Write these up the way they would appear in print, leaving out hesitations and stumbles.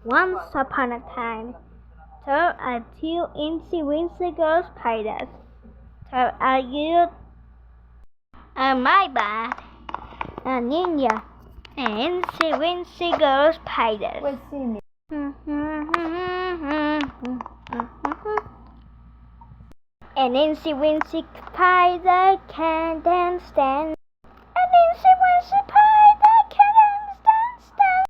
Once upon a time, there are two Incy Wincy girl spiders. There are you, my bad, a ninja, and Incy Wincy girl spiders. Wait, see me. An Incy Wincy spider can dance, dance. An Incy Wincy spider can dance, dance.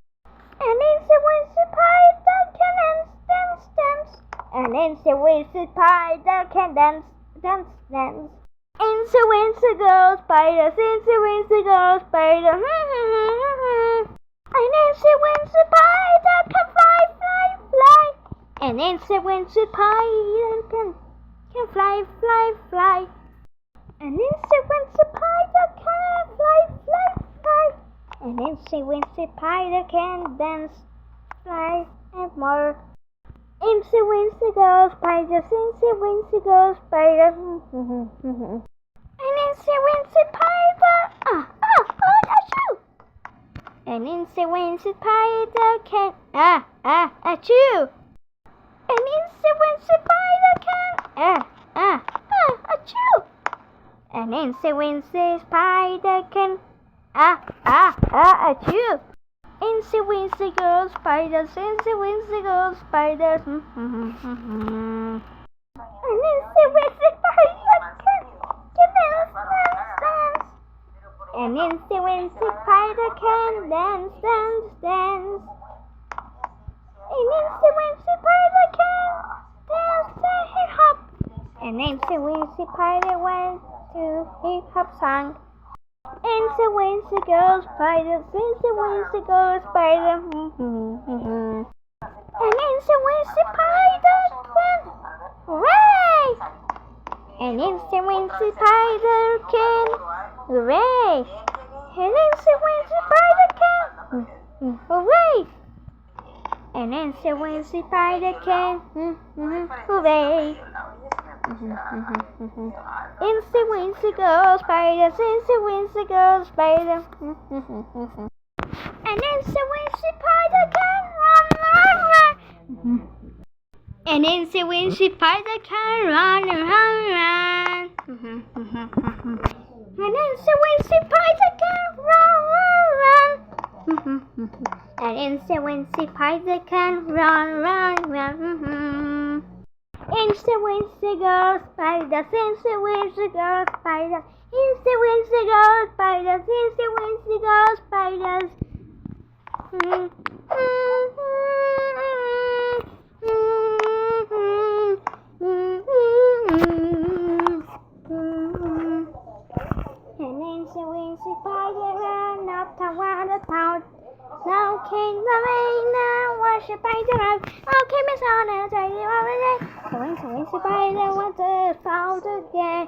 An Incy Wincy spider can dance, dance. An Incy Wincy spider can dance, dance, dance. Incy Wincy girl spider, Incy Wincy girl spider. An Incy Wincy spider can fly, fly, fly. An Incy Wincy spider can fly, fly, fly. An Incy Wincy spider can fly, fly, fly. An Incy Wincy spider can dance, fly, and more. Incy Wincy girl spider, Incy Wincy girl spider. An Incy Wincy spider, achoo! An Incy Wincy spider can, achoo! An Incy Wincy spider can, achoo! An Incy Wincy spider can, achoo! Incy Wincy girl spiders, Incy Wincy girl spiders. An Incy Wincy spider can dance, dance, dance. An Incy Wincy spider can dance, dance, dance. An Incy Wincy spider can dance, dance, hip hop. An Incy Wincy spider went to hip hop song. Incy Wincy girl spider, Incy Wincy girl spider. An Incy Wincy spider can, hooray! An Incy Wincy spider can, hooray! An Incy Wincy spider can, hooray! An Incy Wincy spider can, hooray! Incy Wincy girl spider, Incy Wincy girl spider. An Incy Wincy spider can run, run, run. An Incy Wincy spider can run, run, run. An Incy Wincy spider can run, run, run. An Incy Wincy spider can run, run, run. Incy Wincy girl spiders, Incy Wincy girl spiders, Incy Wincy girl spiders, Incy Wincy girl spiders. An Incy Wincy spider ran up toward the town. Now came the rain, now worship by the road. Okay, Miss Anna, try you every day. The Wincy spider wants to fall again.